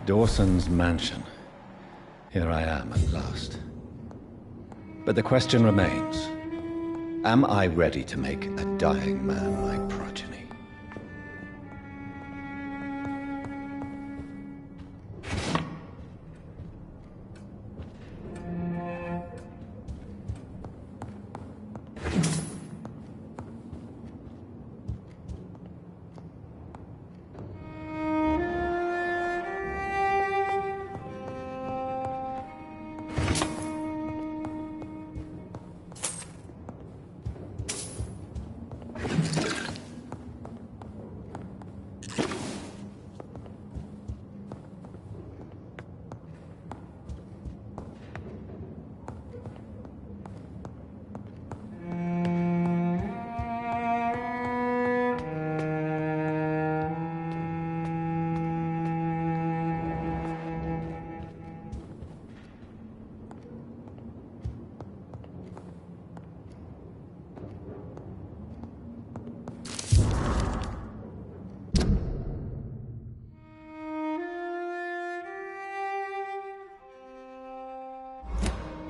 Dawson's mansion. Here I am at last. But the question remains. Am I ready to make a dying man my progeny?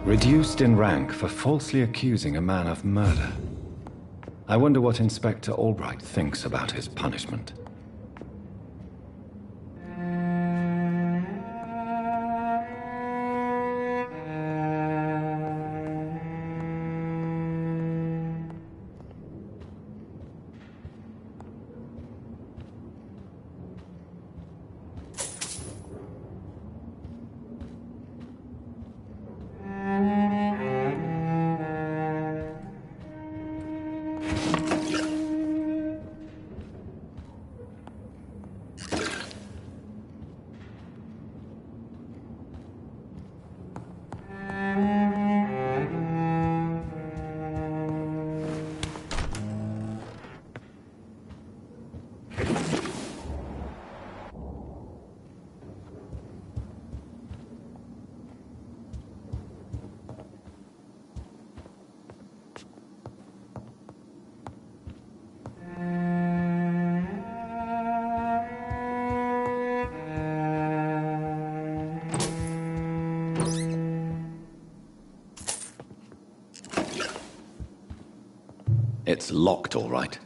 Reduced in rank for falsely accusing a man of murder. I wonder what Inspector Albright thinks about his punishment. It's locked, all right.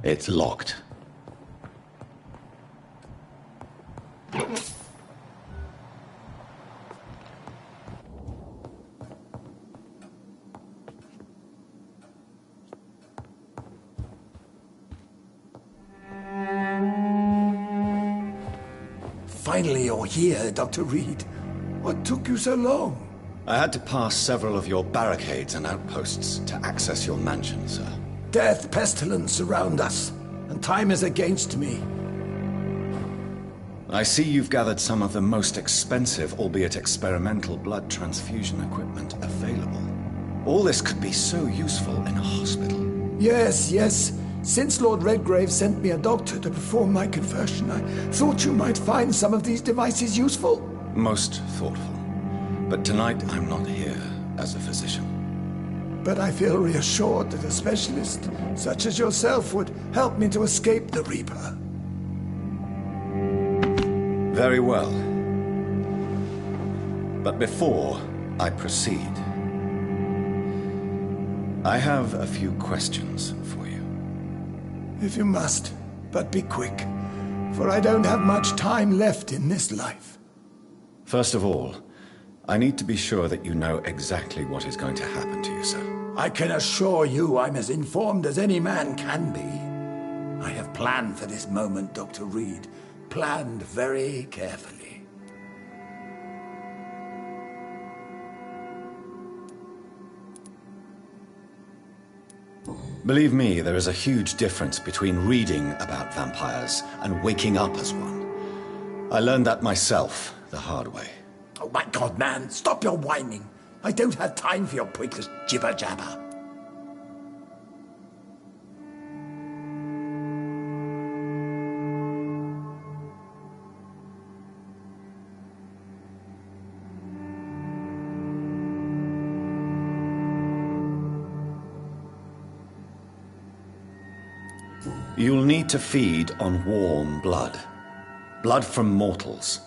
It's locked. Finally, you're here, Dr. Reed. What took you so long? I had to pass several of your barricades and outposts to access your mansion, sir. Death, pestilence surround us, and time is against me. I see you've gathered some of the most expensive, albeit experimental, blood transfusion equipment available. All this could be so useful in a hospital. Yes, yes. Since Lord Redgrave sent me a doctor to perform my conversion, I thought you might find some of these devices useful. Most thoughtful. But tonight I'm not here as a physician. But I feel reassured that a specialist such as yourself would help me to escape the Reaper. Very well. But before I proceed, I have a few questions for you. If you must, but be quick, for I don't have much time left in this life. First of all, I need to be sure that you know exactly what is going to happen to you, sir. I can assure you I'm as informed as any man can be. I have planned for this moment, Dr. Reed. Planned very carefully. Believe me, there is a huge difference between reading about vampires and waking up as one. I learned that myself the hard way. Oh my God, man, stop your whining. I don't have time for your pointless jibber-jabber. You'll need to feed on warm blood. Blood from mortals.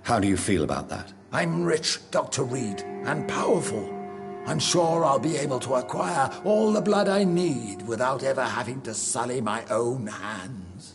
How do you feel about that? I'm rich, Dr. Reed, and powerful. I'm sure I'll be able to acquire all the blood I need without ever having to sully my own hands.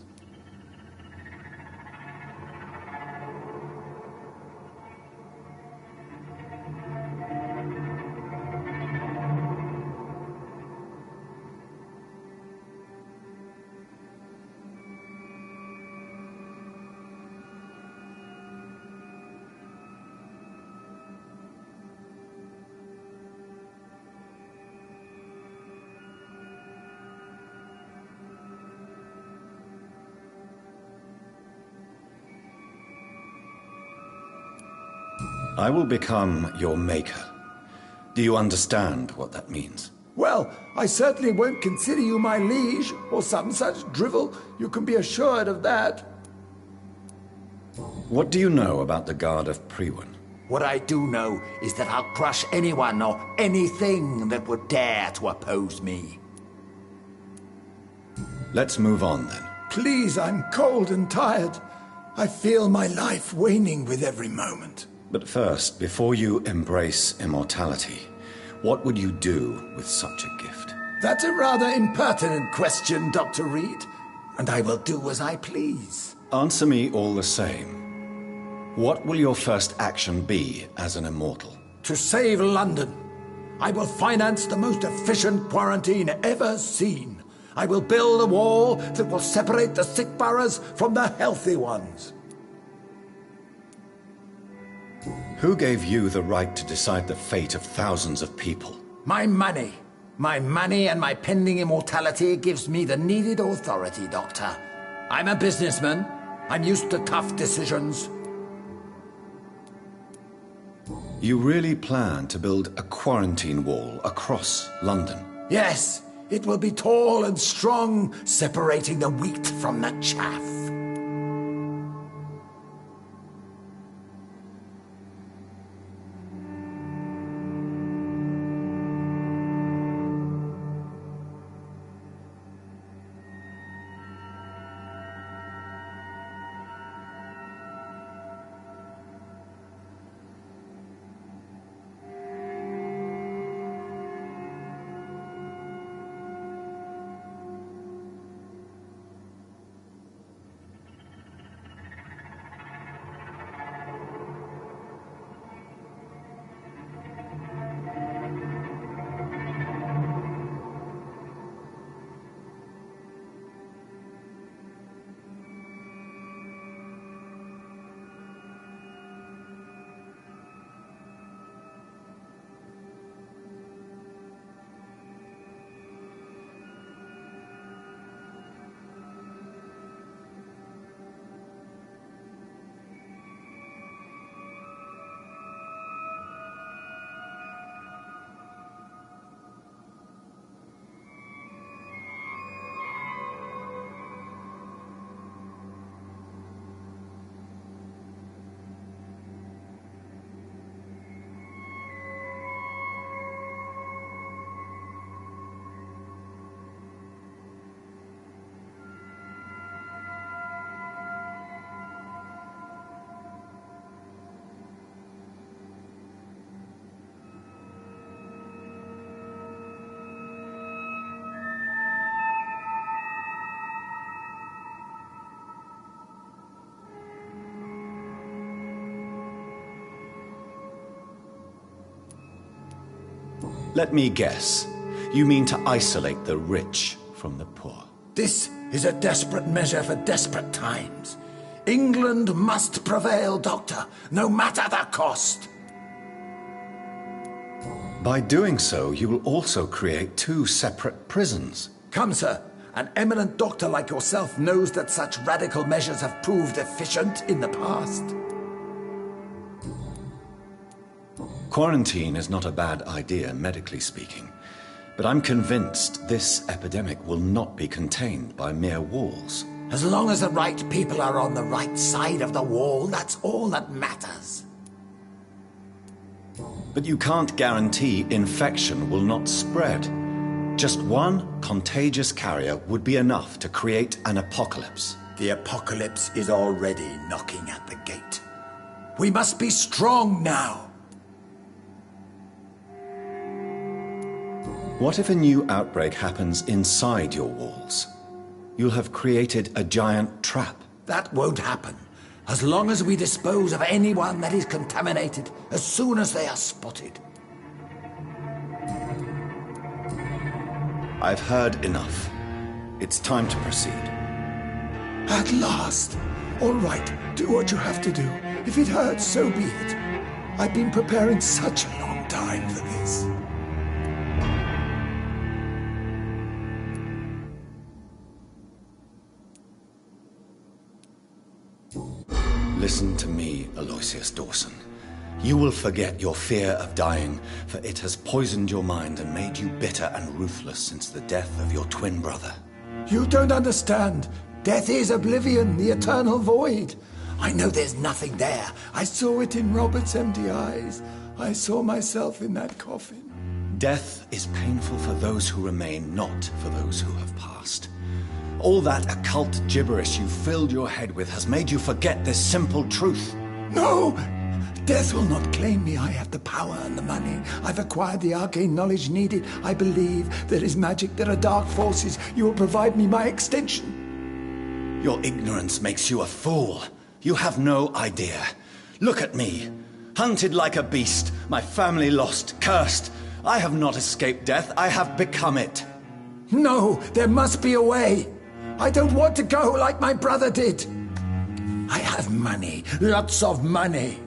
I will become your maker. Do you understand what that means? Well, I certainly won't consider you my liege, or some such drivel. You can be assured of that. What do you know about the Guard of Priwen? What I do know is that I'll crush anyone or anything that would dare to oppose me. Let's move on then. Please, I'm cold and tired. I feel my life waning with every moment. But first, before you embrace immortality, what would you do with such a gift? That's a rather impertinent question, Dr. Reed, and I will do as I please. Answer me all the same. What will your first action be as an immortal? To save London, I will finance the most efficient quarantine ever seen. I will build a wall that will separate the sick boroughs from the healthy ones. Who gave you the right to decide the fate of thousands of people? My money. My money and my pending immortality gives me the needed authority, Doctor. I'm a businessman. I'm used to tough decisions. You really plan to build a quarantine wall across London? Yes, it will be tall and strong, separating the wheat from the chaff. Let me guess. You mean to isolate the rich from the poor? This is a desperate measure for desperate times. England must prevail, Doctor, no matter the cost. By doing so, you will also create two separate prisons. Come, sir. An eminent doctor like yourself knows that such radical measures have proved efficient in the past. Quarantine is not a bad idea, medically speaking. But I'm convinced this epidemic will not be contained by mere walls. As long as the right people are on the right side of the wall, that's all that matters. But you can't guarantee infection will not spread. Just one contagious carrier would be enough to create an apocalypse. The apocalypse is already knocking at the gate. We must be strong now. What if a new outbreak happens inside your walls? You'll have created a giant trap. That won't happen. As long as we dispose of anyone that is contaminated as soon as they are spotted. I've heard enough. It's time to proceed. At last. All right, do what you have to do. If it hurts, so be it. I've been preparing such a long time for this. Listen to me, Aloysius Dawson. You will forget your fear of dying, for it has poisoned your mind and made you bitter and ruthless since the death of your twin brother. You don't understand. Death is oblivion, the eternal void. I know there's nothing there. I saw it in Robert's empty eyes. I saw myself in that coffin. Death is painful for those who remain, not for those who have passed. All that occult gibberish you filled your head with has made you forget this simple truth. No! Death will not claim me. I have the power and the money. I've acquired the arcane knowledge needed. I believe there is magic, there are dark forces. You will provide me my extension. Your ignorance makes you a fool. You have no idea. Look at me. Hunted like a beast, my family lost, cursed. I have not escaped death, I have become it. No, there must be a way. I don't want to go like my brother did. I have money, lots of money.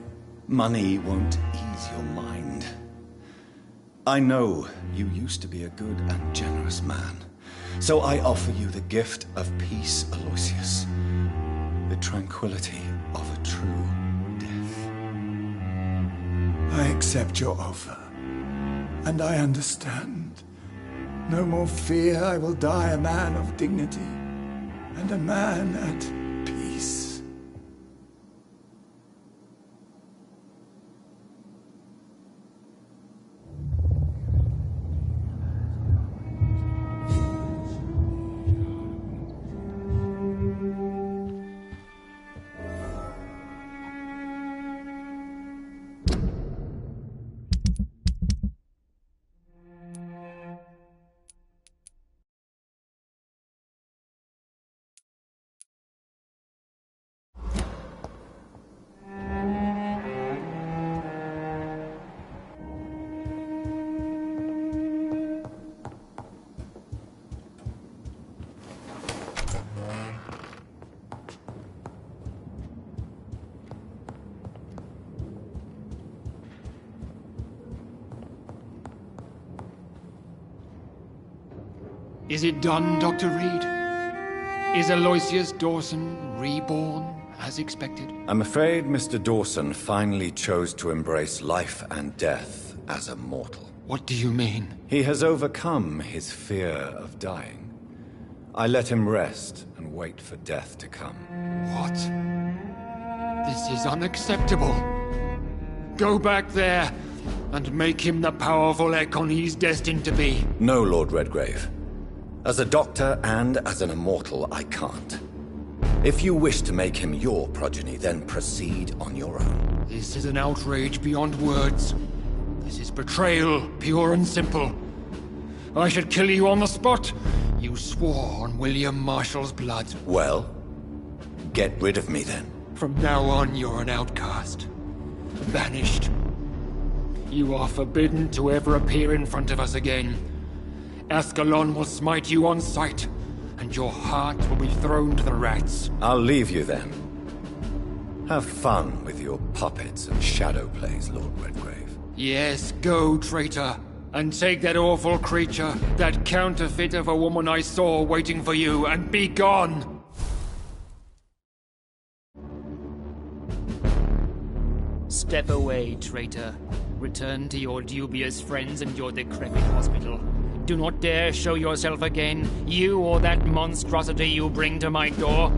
Money won't ease your mind. I know you used to be a good and generous man. So I offer you the gift of peace, Aloysius. The tranquility of a true death. I accept your offer. And I understand. No more fear, I will die a man of dignity. And a man at peace. Is it done, Dr. Reed? Is Aloysius Dawson reborn, as expected? I'm afraid Mr. Dawson finally chose to embrace life and death as a mortal. What do you mean? He has overcome his fear of dying. I let him rest and wait for death to come. What? This is unacceptable. Go back there and make him the powerful Ekon he's destined to be. No, Lord Redgrave. As a doctor and as an immortal, I can't. If you wish to make him your progeny, then proceed on your own. This is an outrage beyond words. This is betrayal, pure and simple. I should kill you on the spot. You swore on William Marshall's blood. Well, get rid of me then. From now on, you're an outcast. Banished. You are forbidden to ever appear in front of us again. Ascalon will smite you on sight, and your heart will be thrown to the rats. I'll leave you then. Have fun with your puppets and shadow plays, Lord Redgrave. Yes, go, traitor, and take that awful creature, that counterfeit of a woman I saw waiting for you, and be gone! Step away, traitor. Return to your dubious friends and your decrepit hospital. Do not dare show yourself again, you or that monstrosity you bring to my door.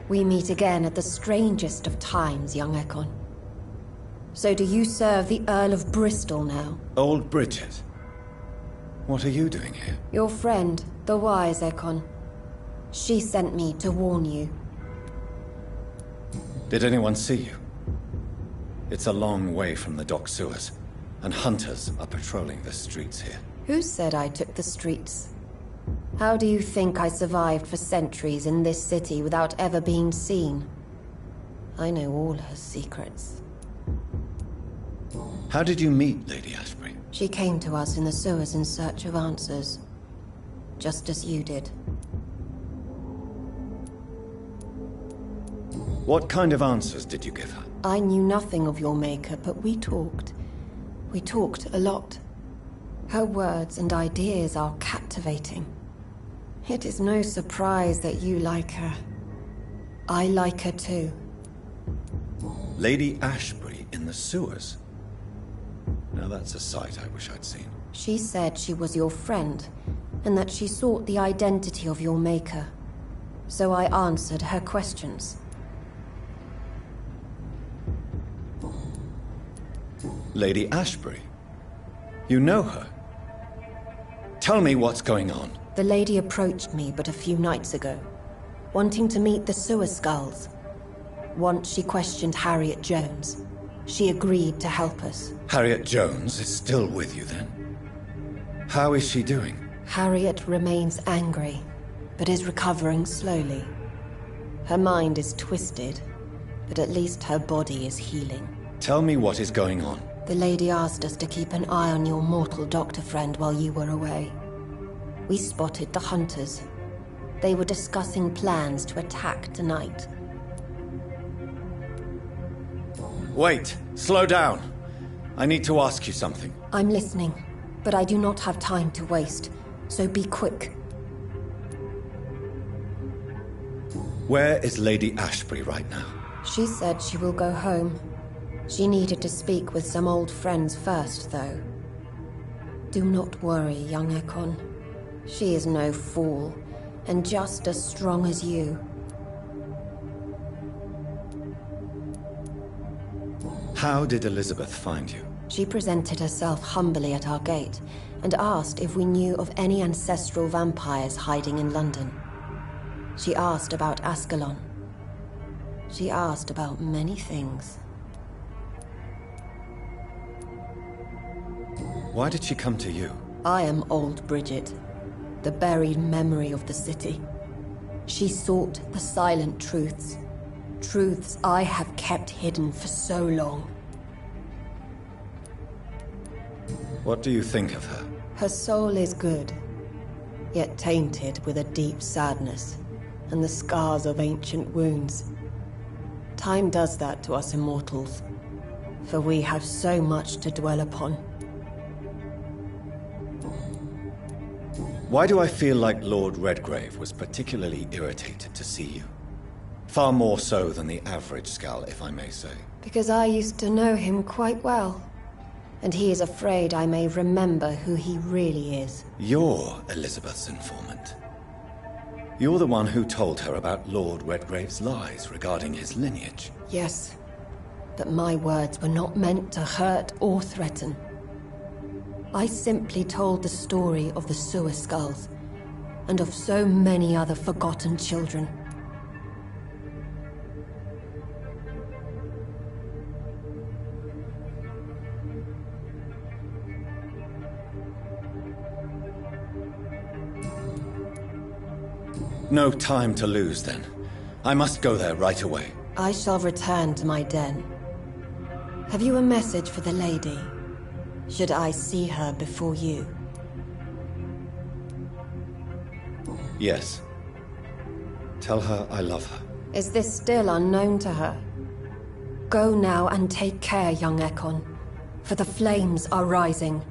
We meet again at the strangest of times, young Ekon. So do you serve the Earl of Bristol now? Old Bridget. What are you doing here? Your friend, the wise Ekon. She sent me to warn you. Did anyone see you? It's a long way from the dock sewers, and hunters are patrolling the streets here. Who said I took the streets? How do you think I survived for centuries in this city without ever being seen? I know all her secrets. How did you meet Lady Ashbury? She came to us in the sewers in search of answers. Just as you did. What kind of answers did you give her? I knew nothing of your maker, but we talked. We talked a lot. Her words and ideas are captivating. It is no surprise that you like her. I like her too. Lady Ashbury in the sewers? Now that's a sight I wish I'd seen. She said she was your friend, and that she sought the identity of your maker. So I answered her questions. Lady Ashbury? You know her? Tell me what's going on. The lady approached me but a few nights ago, wanting to meet the sewer skulls. Once she questioned Harriet Jones. She agreed to help us. Harriet Jones is still with you then? How is she doing? Harriet remains angry, but is recovering slowly. Her mind is twisted, but at least her body is healing. Tell me what is going on. The lady asked us to keep an eye on your mortal doctor friend while you were away. We spotted the hunters. They were discussing plans to attack tonight. Wait, slow down. I need to ask you something. I'm listening, but I do not have time to waste, so be quick. Where is Lady Ashbury right now? She said she will go home. She needed to speak with some old friends first, though. Do not worry, young Ekon. She is no fool, and just as strong as you. How did Elizabeth find you? She presented herself humbly at our gate, and asked if we knew of any ancestral vampires hiding in London. She asked about Ascalon. She asked about many things. Why did she come to you? I am Old Bridget, the buried memory of the city. She sought the silent truths. Truths I have kept hidden for so long. What do you think of her? Her soul is good, yet tainted with a deep sadness and the scars of ancient wounds. Time does that to us immortals, for we have so much to dwell upon. Why do I feel like Lord Redgrave was particularly irritated to see you? Far more so than the average Skull, if I may say. Because I used to know him quite well, and he is afraid I may remember who he really is. You're Elizabeth's informant. You're the one who told her about Lord Redgrave's lies regarding his lineage. Yes, but my words were not meant to hurt or threaten. I simply told the story of the sewer skulls, and of so many other forgotten children. No time to lose, then. I must go there right away. I shall return to my den. Have you a message for the lady? Should I see her before you? Yes. Tell her I love her. Is this still unknown to her? Go now and take care, young Ekon, for the flames are rising.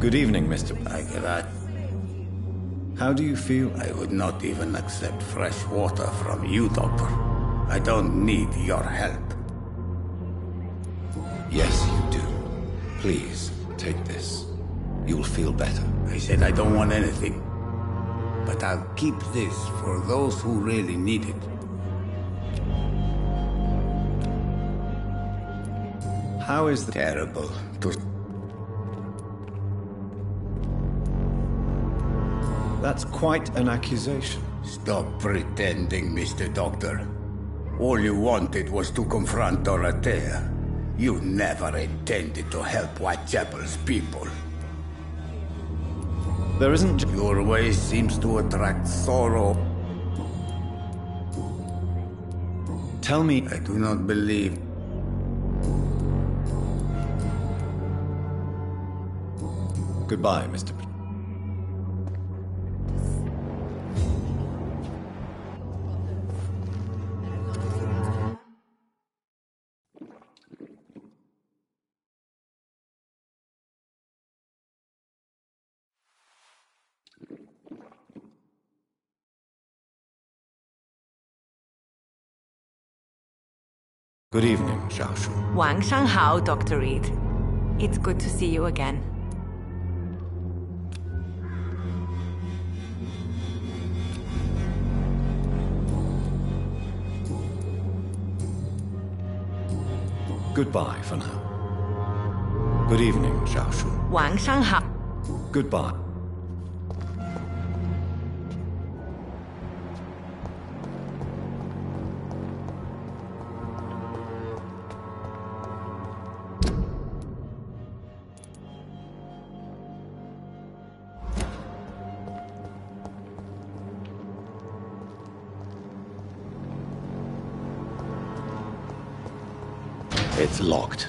Good evening, Mr. I cannot. How do you feel? I would not even accept fresh water from you, Doctor. I don't need your help. Yes, you do. Please, take this. You'll feel better. I said I don't want anything. But I'll keep this for those who really need it. How is the... Terrible to... That's quite an accusation. Stop pretending, Mr. Doctor. All you wanted was to confront Dorothea. You never intended to help Whitechapel's people. There isn't... Your way seems to attract sorrow. Tell me... I do not believe... Goodbye, Mr. Good evening, Xiaoshu. 晚上好, Dr. Reed. It's good to see you again. Goodbye for now. Good evening, Xiaoshu. 晚上好. Goodbye. It's locked.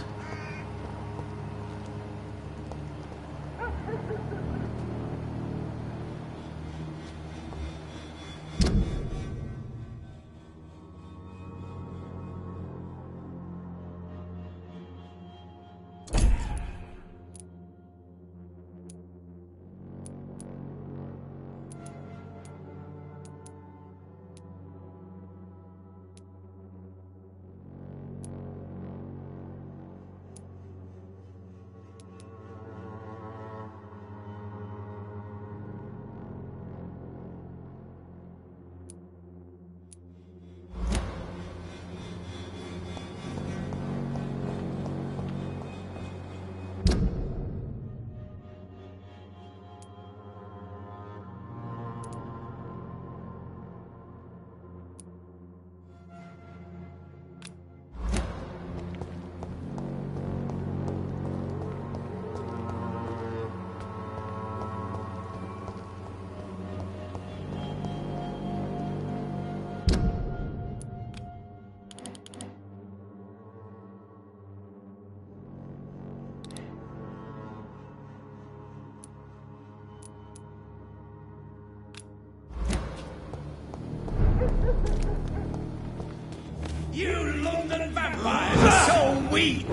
You London vampires are so weak!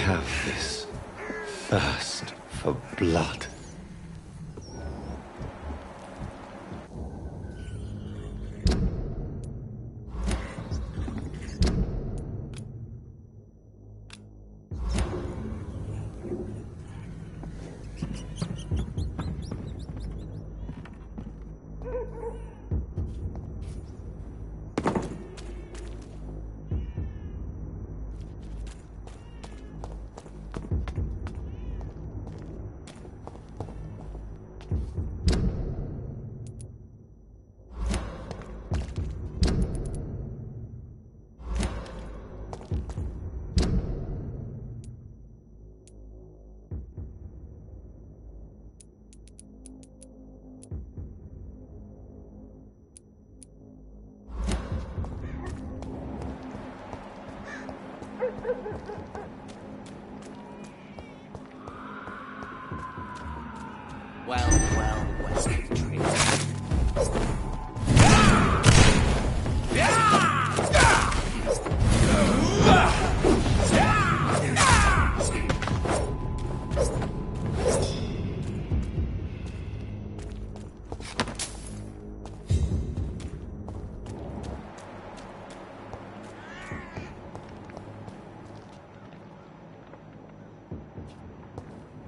have this thirst for blood.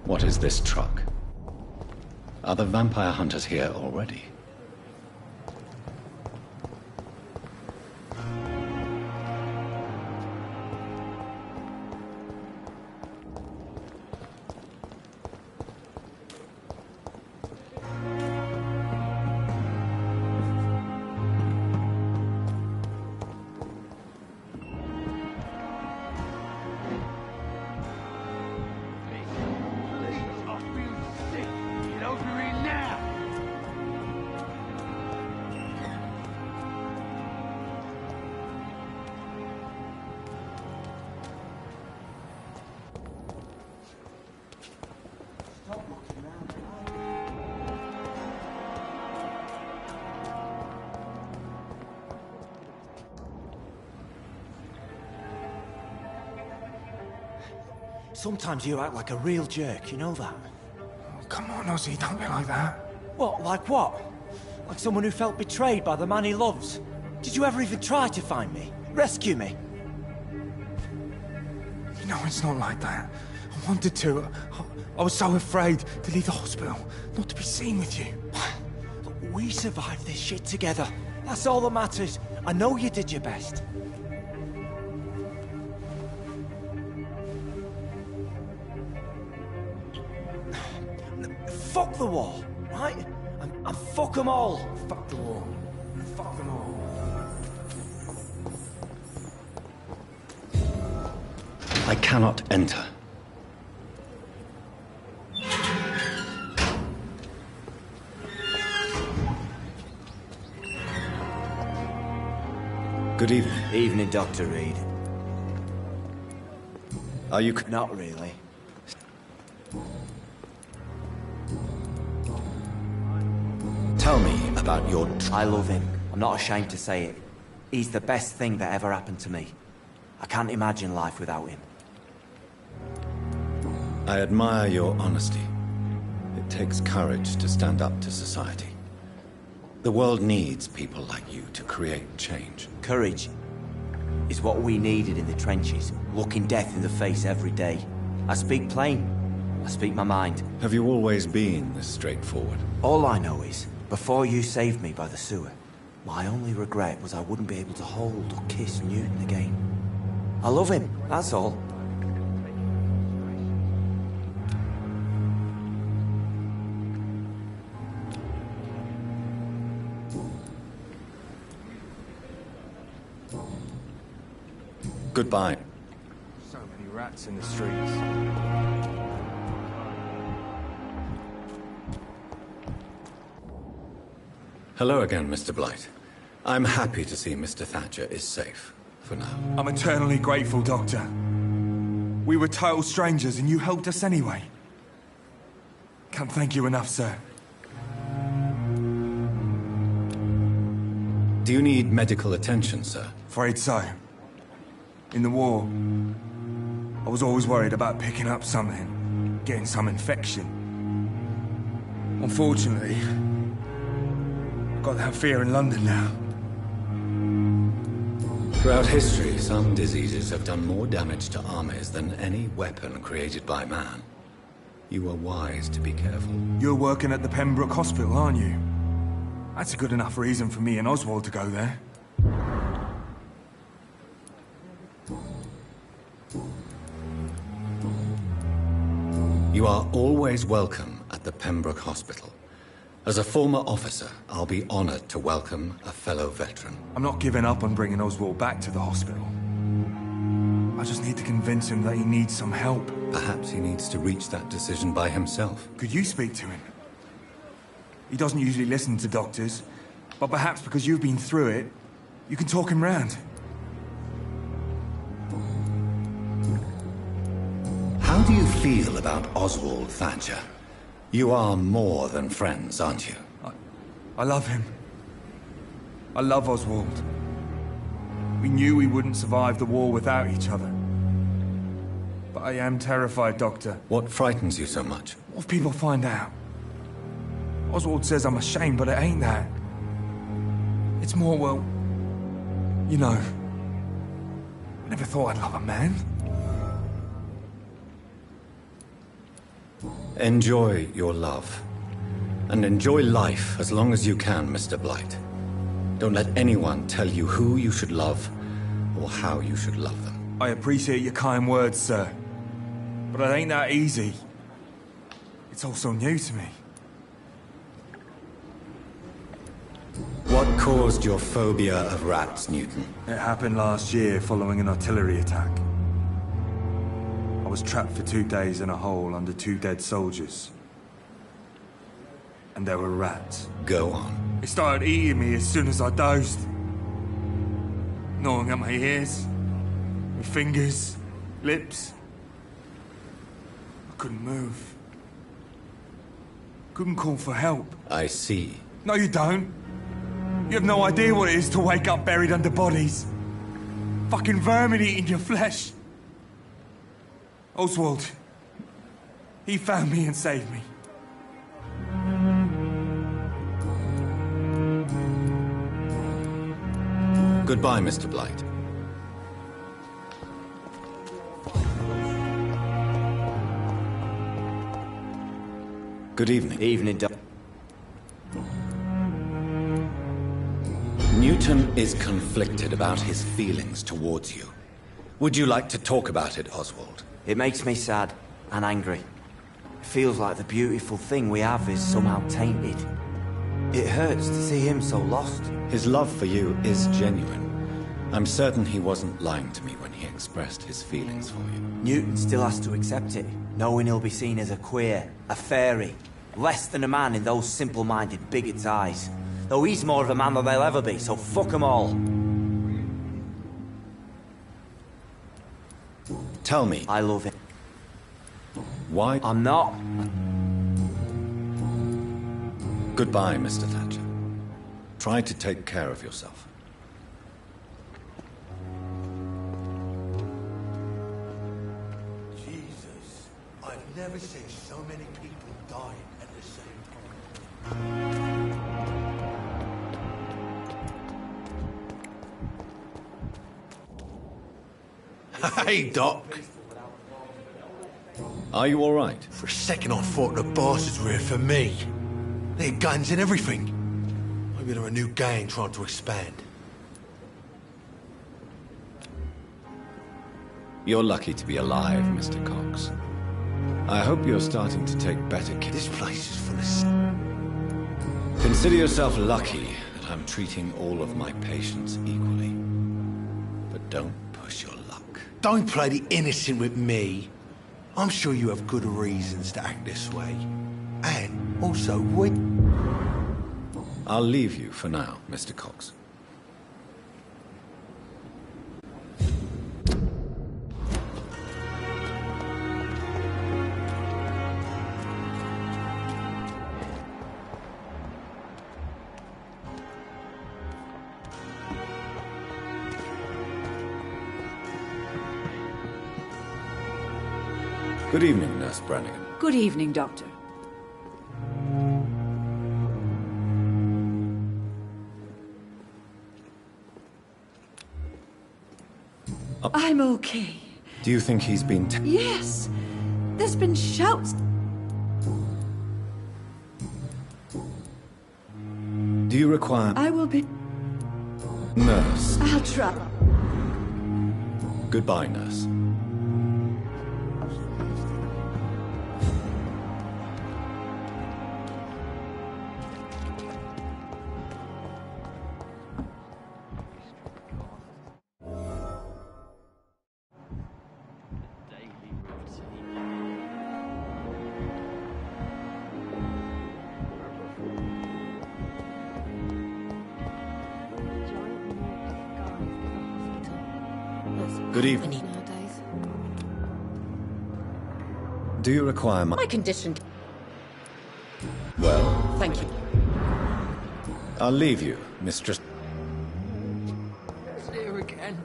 What is this truck? Are the vampire hunters here already? Sometimes you act like a real jerk, you know that? Oh, come on, Ozzy, don't be like that. What, like what? Like someone who felt betrayed by the man he loves? Did you ever even try to find me? Rescue me? You know, it's not like that. I wanted to. I was so afraid to leave the hospital, not to be seen with you. Look, we survived this shit together. That's all that matters. I know you did your best. Fuck the wall, right? And fuck them all. Fuck the wall. Fuck them all. I cannot enter. Good evening. Evening, Dr. Reed. Are you... Not really. Tell me about your... I love him. I'm not ashamed to say it. He's the best thing that ever happened to me. I can't imagine life without him. I admire your honesty. It takes courage to stand up to society. The world needs people like you to create change. Courage is what we needed in the trenches, looking death in the face every day. I speak plain. I speak my mind. Have you always been this straightforward? All I know is, before you saved me by the sewer, my only regret was I wouldn't be able to hold or kiss Newton again. I love him, that's all. Goodbye. So many rats in the streets. Hello again, Mr. Blight. I'm happy to see Mr. Thatcher is safe, for now. I'm eternally grateful, Doctor. We were total strangers and you helped us anyway. Can't thank you enough, sir. Do you need medical attention, sir? Afraid so. In the war, I was always worried about picking up something, getting some infection. Unfortunately, I've got that fear in London now. Throughout history, some diseases have done more damage to armies than any weapon created by man. You are wise to be careful. You're working at the Pembroke Hospital, aren't you? That's a good enough reason for me and Oswald to go there. You are always welcome at the Pembroke Hospital. As a former officer, I'll be honored to welcome a fellow veteran. I'm not giving up on bringing Oswald back to the hospital. I just need to convince him that he needs some help. Perhaps he needs to reach that decision by himself. Could you speak to him? He doesn't usually listen to doctors, but perhaps because you've been through it, you can talk him round. How do you feel about Oswald Thatcher? You are more than friends, aren't you? I love him. I love Oswald. We knew we wouldn't survive the war without each other. But I am terrified, Doctor. What frightens you so much? What if people find out? Oswald says I'm ashamed, but it ain't that. It's more, well, you know, I never thought I'd love a man. Enjoy your love. And enjoy life as long as you can, Mr. Blight. Don't let anyone tell you who you should love or how you should love them. I appreciate your kind words, sir. But it ain't that easy. It's all so new to me. What caused your phobia of rats, Newton? It happened last year following an artillery attack. I was trapped for 2 days in a hole under 2 dead soldiers. And there were rats. Go on. They started eating me as soon as I dozed. Gnawing at my ears, my fingers, lips. I couldn't move. Couldn't call for help. I see. No, you don't. You have no idea what it is to wake up buried under bodies. Fucking vermin eating your flesh. Oswald. He found me and saved me. Goodbye, Mr. Blight. Good evening. Evening, Doc. Newton is conflicted about his feelings towards you. Would you like to talk about it, Oswald? It makes me sad and angry. It feels like the beautiful thing we have is somehow tainted. It hurts to see him so lost. His love for you is genuine. I'm certain he wasn't lying to me when he expressed his feelings for you. Newton still has to accept it, knowing he'll be seen as a queer, a fairy, less than a man in those simple-minded bigots' eyes. Though he's more of a man than they'll ever be, so fuck 'em all. Tell me. I love him. Why? I'm not. Goodbye, Mr. Thatcher. Try to take care of yourself. Jesus, I've never seen so many people dying at the same time. Hey, Doc. Are you all right? For a second I thought the bastards were here for me. They had guns and everything. Maybe they're a new gang trying to expand. You're lucky to be alive, Mr. Cox. I hope you're starting to take better care. This place is full of Consider yourself lucky that I'm treating all of my patients equally. But don't push your luck. Don't play the innocent with me. I'm sure you have good reasons to act this way. And also, I'll leave you for now, Mr. Cox. Good evening, Nurse Brannigan. Good evening, Doctor. I'm okay. Do you think he's been... Yes! There's been shouts. Do you require... I will be... Nurse. I'll try. Goodbye, nurse. Good evening. Nowadays. Do you require my... My condition. Well, Thank you. I'll leave you, Mistress... It's here again.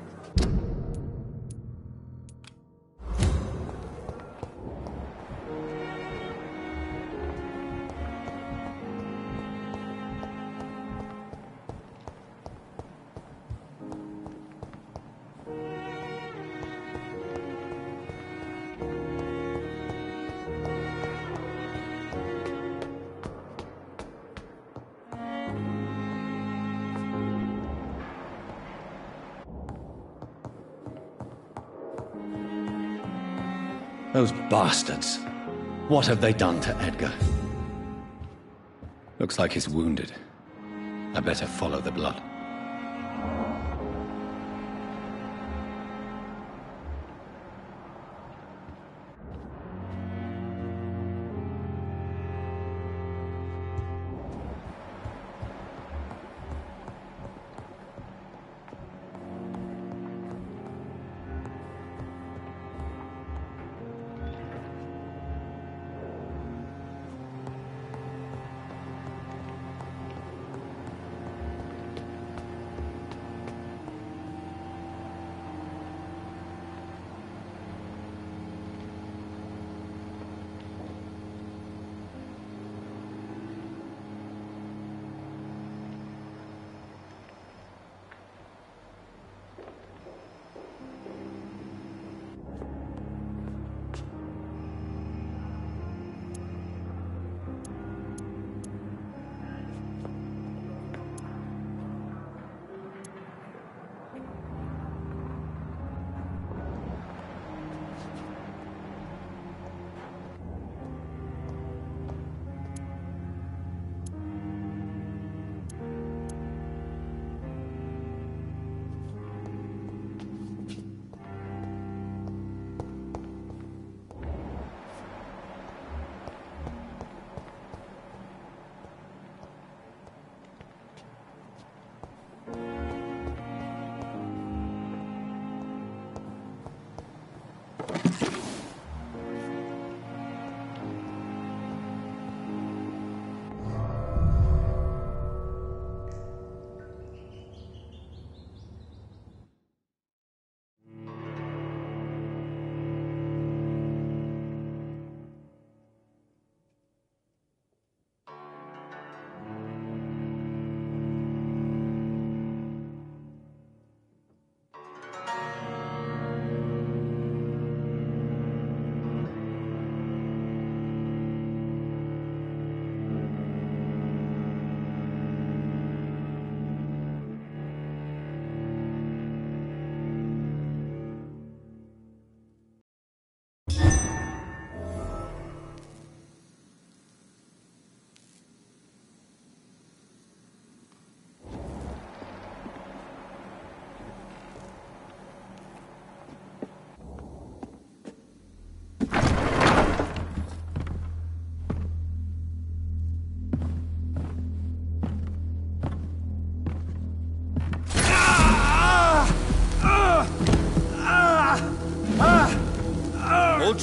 Those bastards. What have they done to Edgar? Looks like he's wounded. I better follow the blood.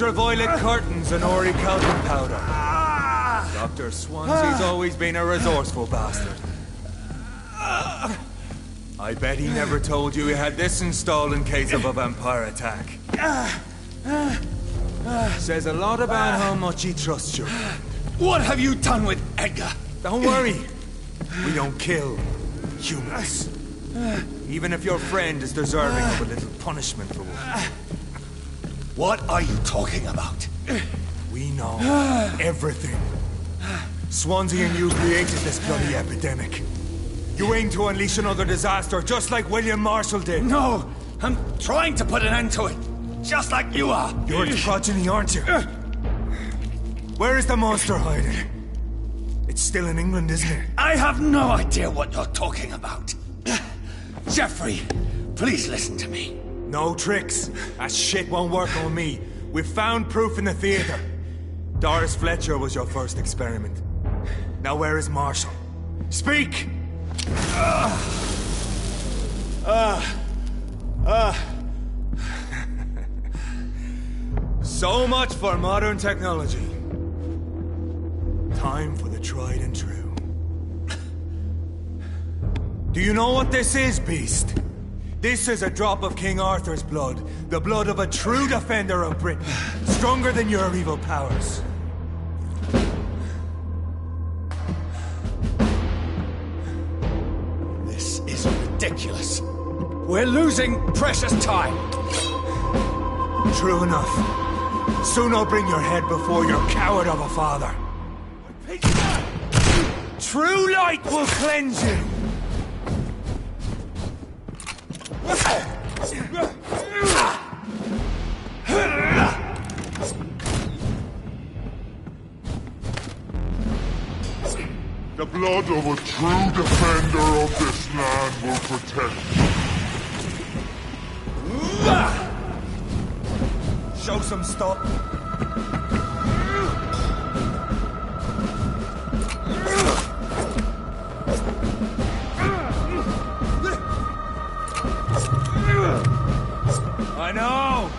Ultraviolet curtains and Ori calcium powder. Dr. Swansea's always been a resourceful bastard. I bet he never told you he had this installed in case of a vampire attack. Says a lot about how much he trusts you. What have you done with Edgar? Don't worry. We don't kill humans. Even if your friend is deserving of a little punishment for one. What are you talking about? We know everything. Swansea and you created this bloody epidemic. You aim to unleash another disaster, just like William Marshall did. No! I'm trying to put an end to it, just like you are! You're its progeny, aren't you? Where is the monster hiding? It's still in England, isn't it? I have no idea what you're talking about. Jeffrey, please listen to me. No tricks. That shit won't work on me. We've found proof in the theater. Doris Fletcher was your first experiment. Now where is Marshall? Speak! So much for modern technology. Time for the tried and true. Do you know what this is, Beast? This is a drop of King Arthur's blood. The blood of a true defender of Britain. Stronger than your evil powers. This is ridiculous. We're losing precious time. True enough. Soon I'll bring your head before your coward of a father. True light will cleanse you. The blood of a true defender of this land will protect you. Show some stop. I know!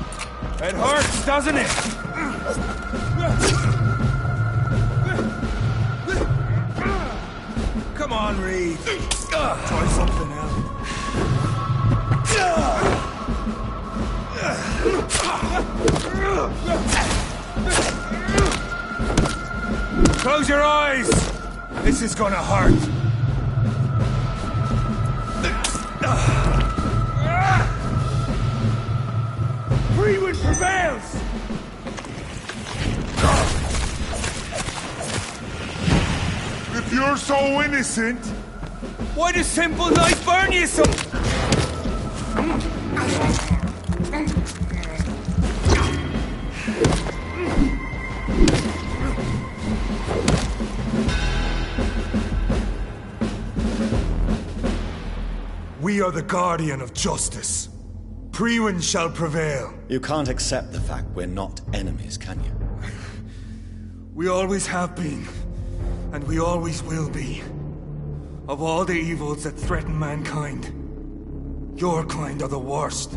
It hurts, doesn't it? Come on, Reed. Try something else. Close your eyes! This is gonna hurt. Freewind prevails! If you're so innocent, why does simple life burn you so? We are the guardian of justice. Priwen shall prevail. You can't accept the fact we're not enemies, can you? We always have been, and we always will be. Of all the evils that threaten mankind, your kind are the worst.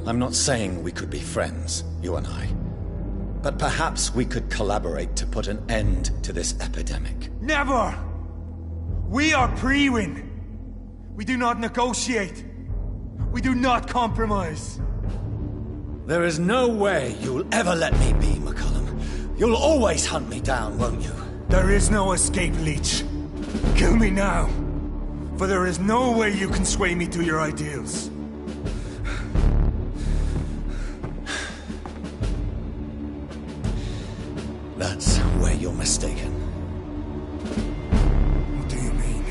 I'm not saying we could be friends, you and I. But perhaps we could collaborate to put an end to this epidemic. Never! We are Priwen. We do not negotiate. We do not compromise. There is no way you'll ever let me be, McCullum. You'll always hunt me down, won't you? There is no escape, Leech. Kill me now. For there is no way you can sway me to your ideals. That's where you're mistaken. What do you mean?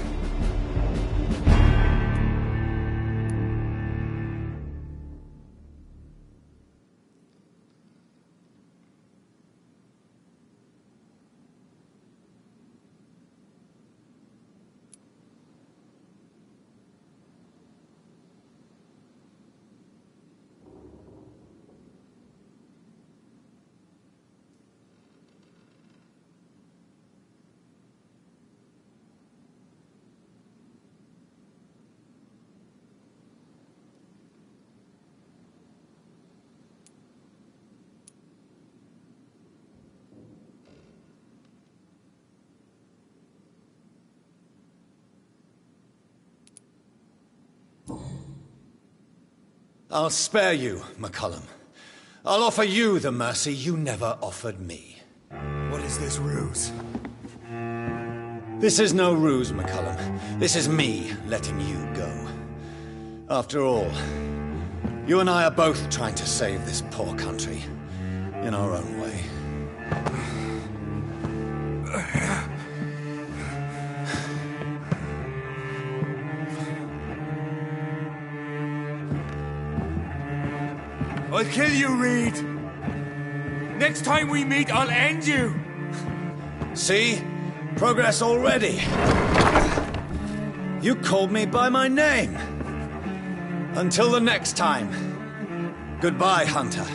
I'll spare you, McCullum. I'll offer you the mercy you never offered me. What is this ruse? This is no ruse, McCullum. This is me letting you go. After all, you and I are both trying to save this poor country in our own way. I'll kill you, Reed. Next time we meet, I'll end you. See? Progress already. You called me by my name. Until the next time. Goodbye, Hunter.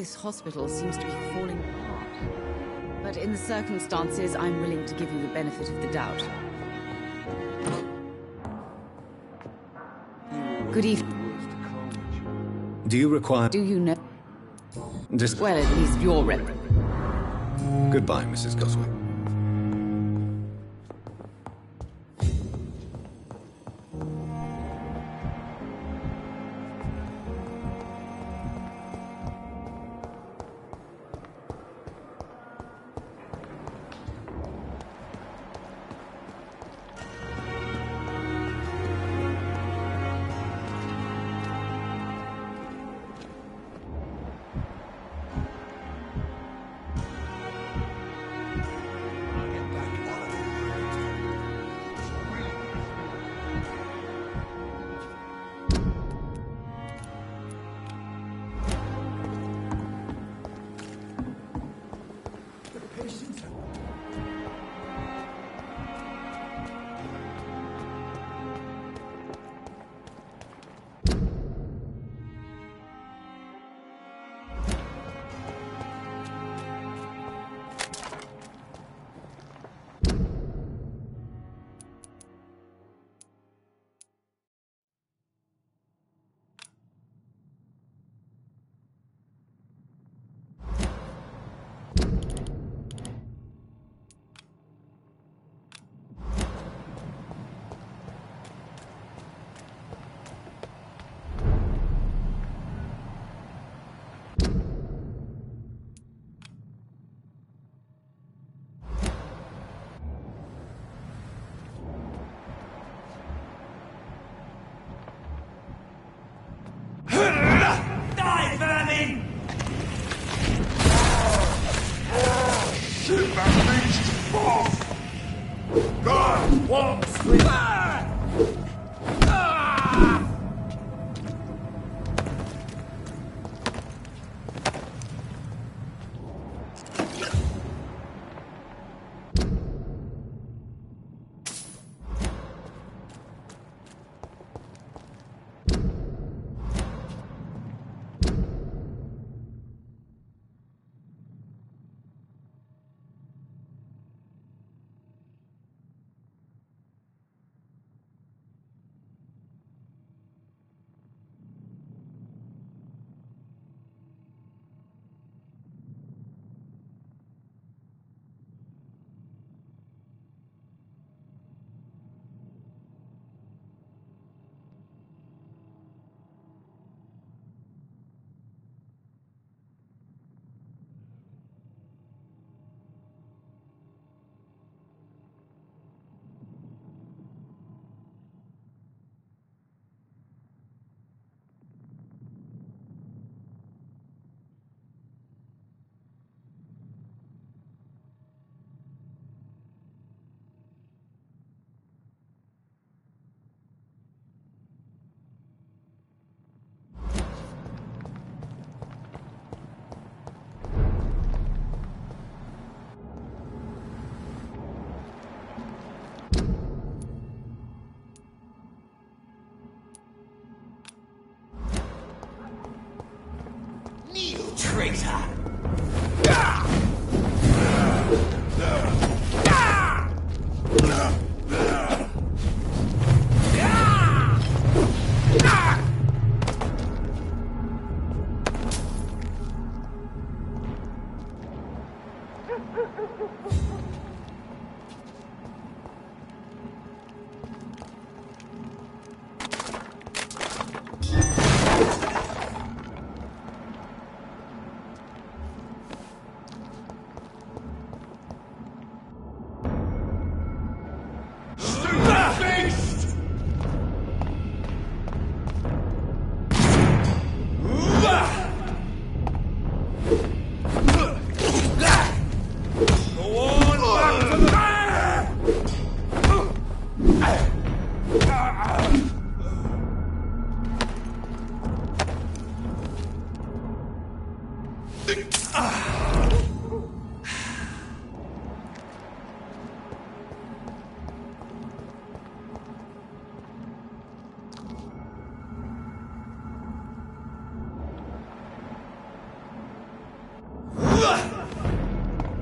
This hospital seems to be falling apart. But in the circumstances, I'm willing to give you the benefit of the doubt. Good evening. Do you require... Do you know... Well, at least you're rep. Goodbye, Mrs. Goswick. Die, vermin! Shoot that beast off! God! Walk swift! Traitor!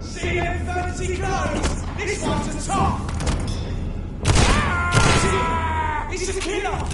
See them fancy clothes! This one's a top! It's a killer!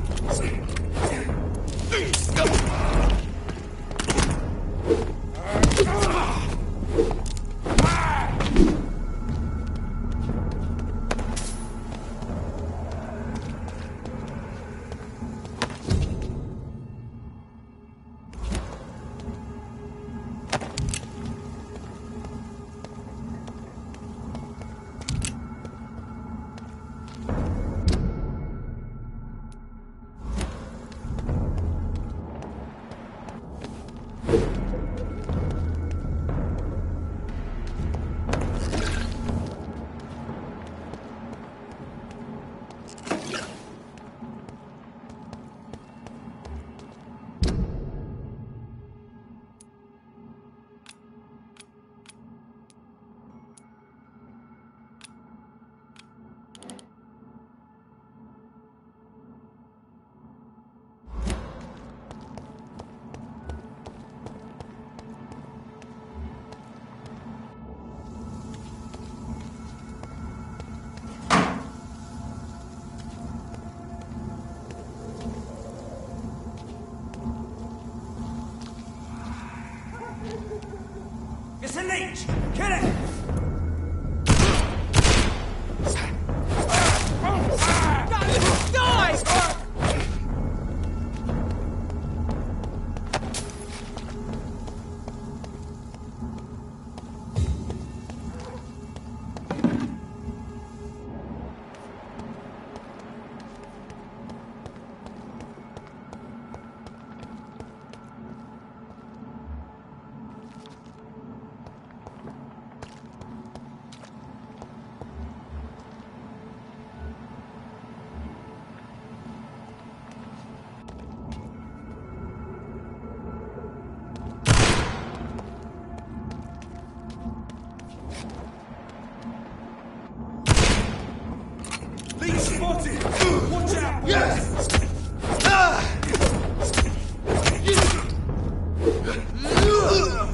Spotted! Watch out! Yes!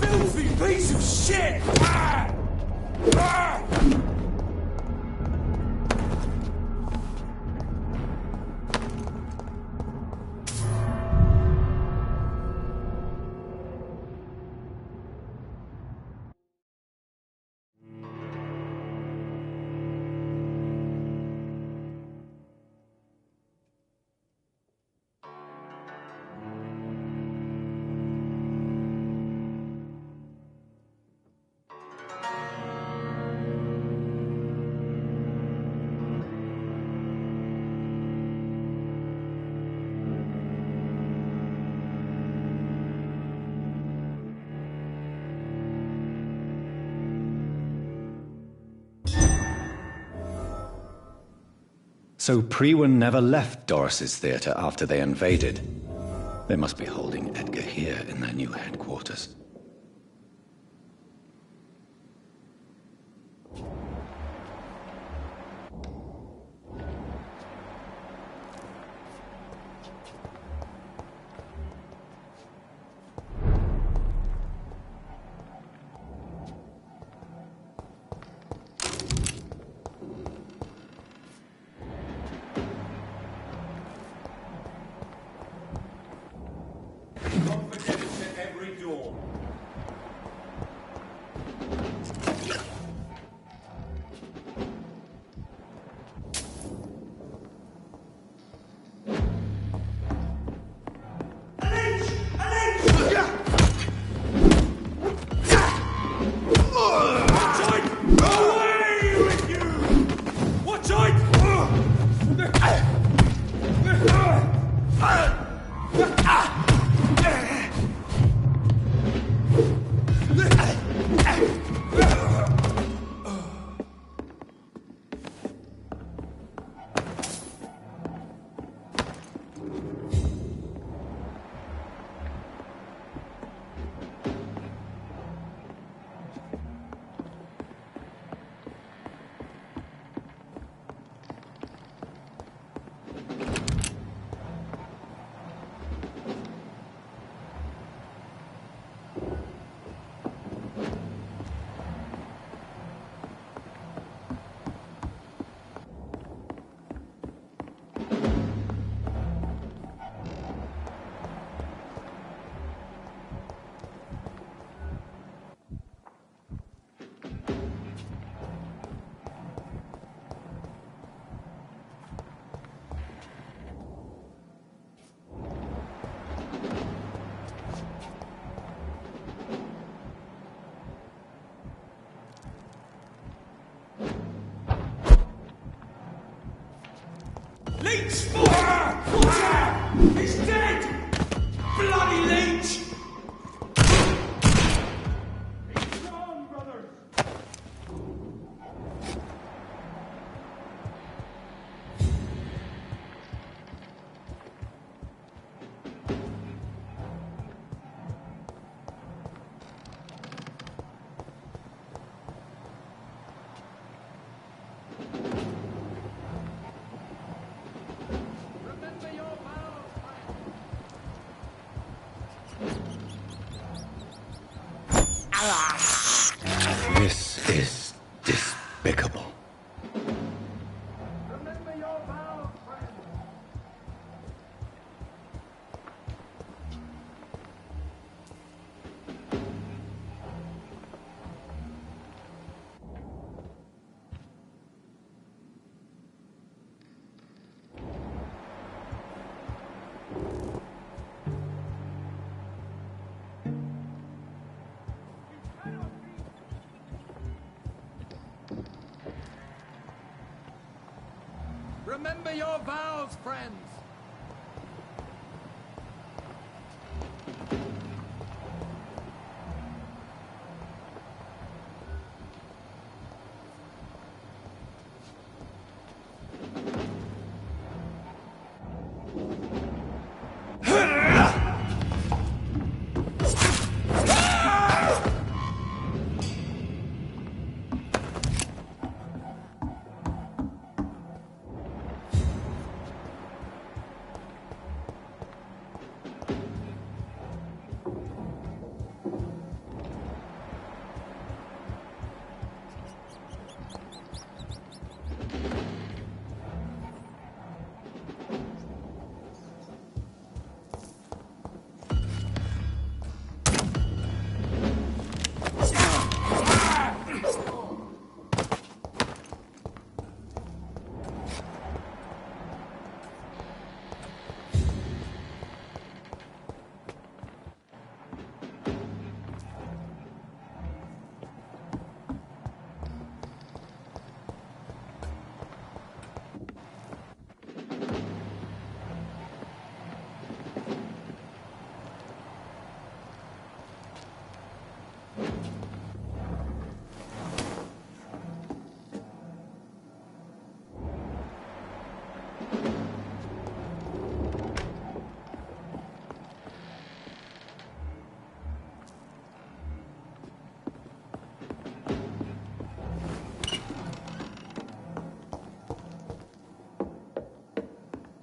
Filthy piece of shit! So Priwen never left Doris's theatre after they invaded. They must be holding Edgar here in their new headquarters. Confidence at every door. Leech! Watch out! He's dead! Bloody leech! He's gone, brothers! This is despicable. Remember your vows, friends! Remember your vows, friends!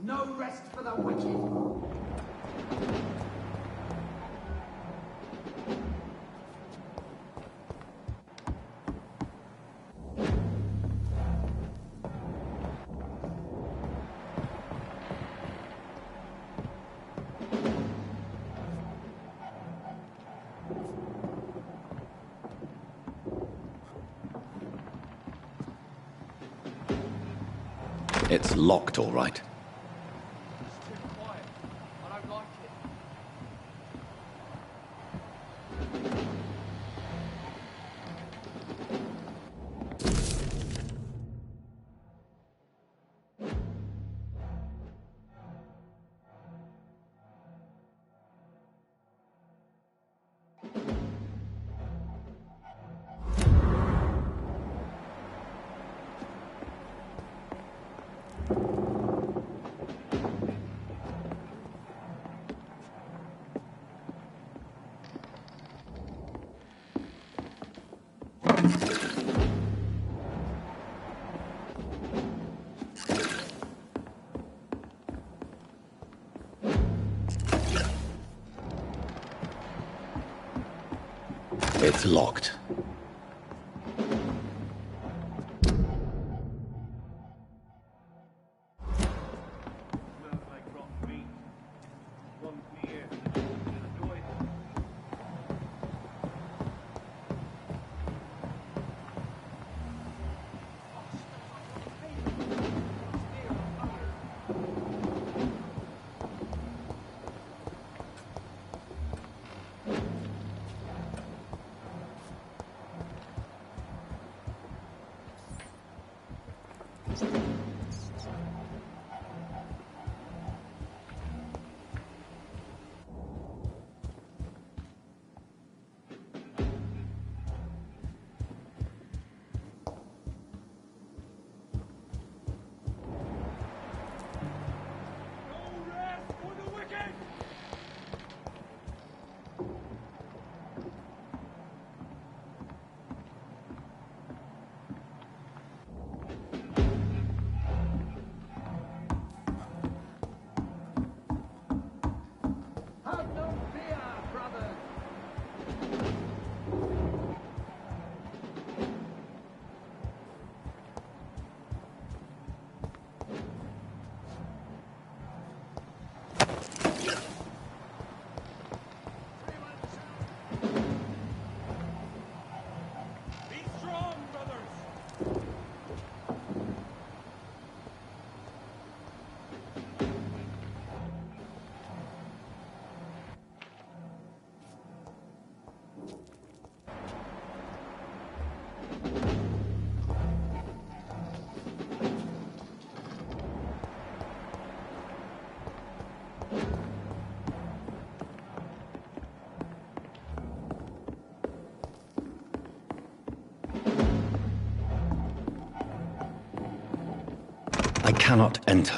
No rest for the wicked. It's locked, all right. It's too quiet. I don't like it. It's locked. I cannot enter.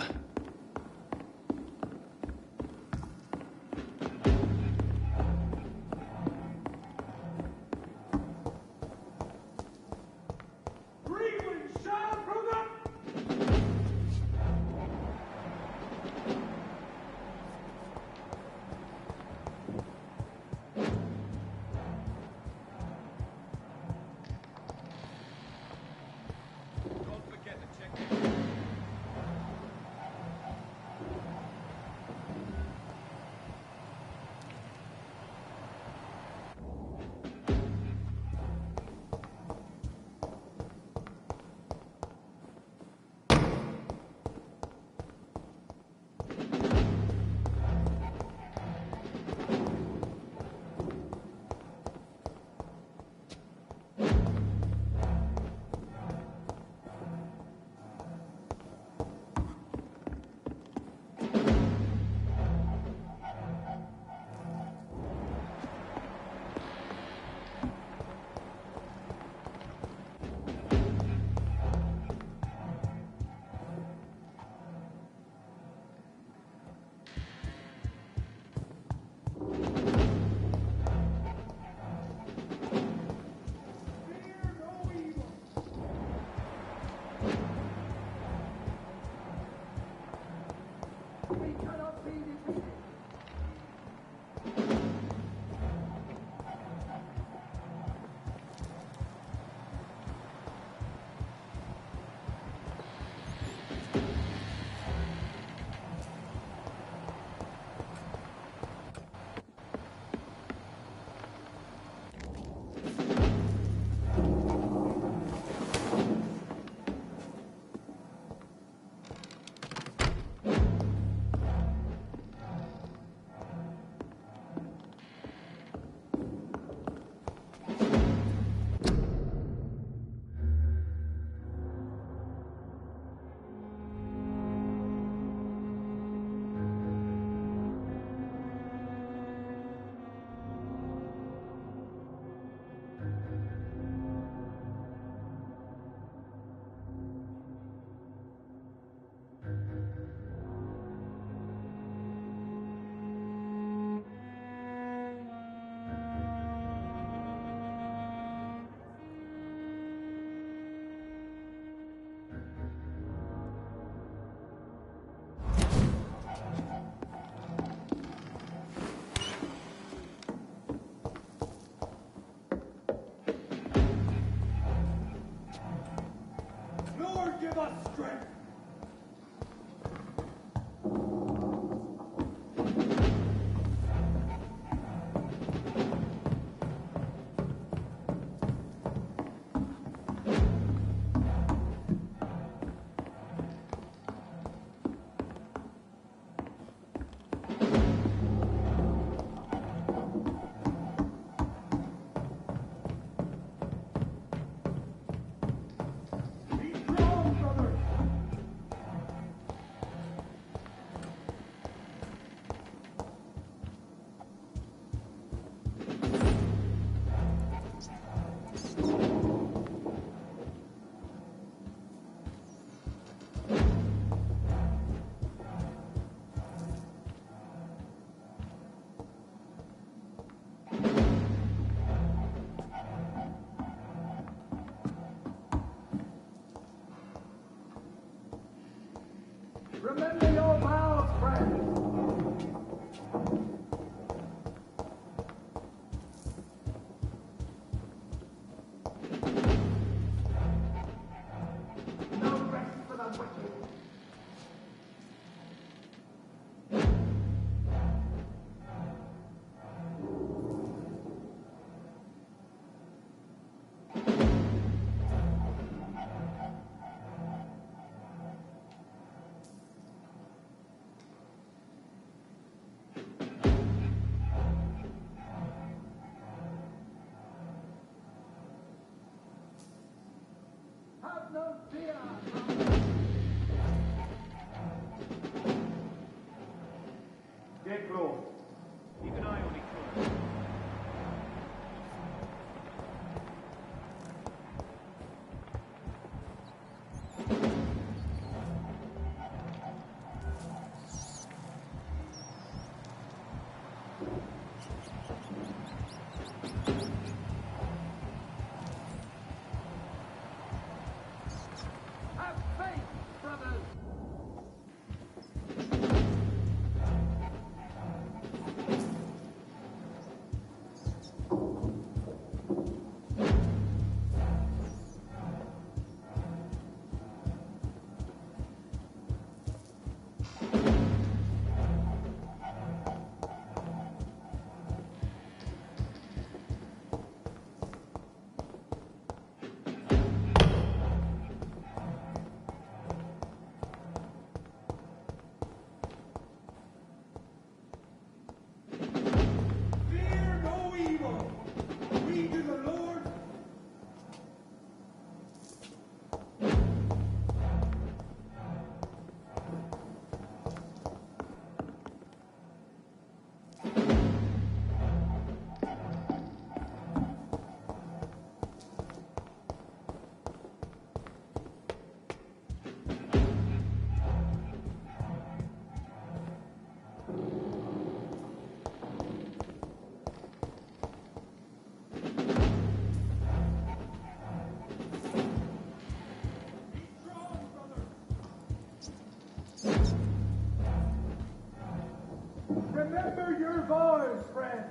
We cannot be defeated. Lord, give us strength! Remember your vows, friends! No rest for the wicked! Have no fear! Get close. Keep an eye on each other. Have faith, brothers! Remember your vows, friend.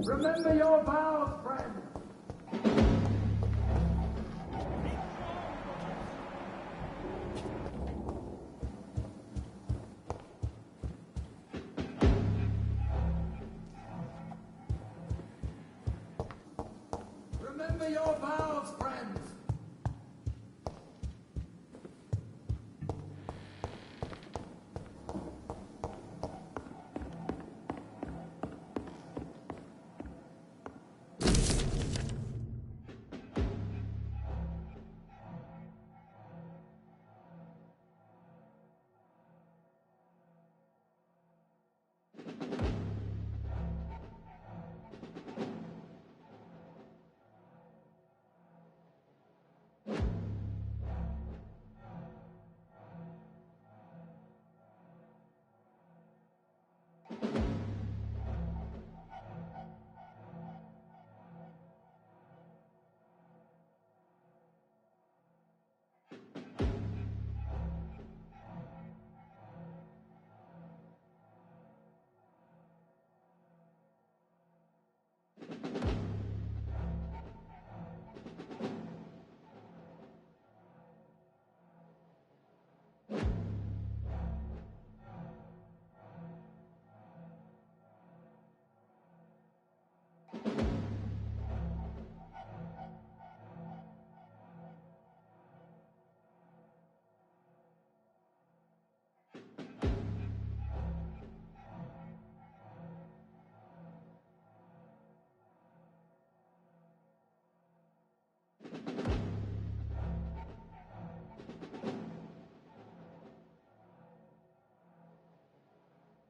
Remember your vows, friend. Remember your vows, friends.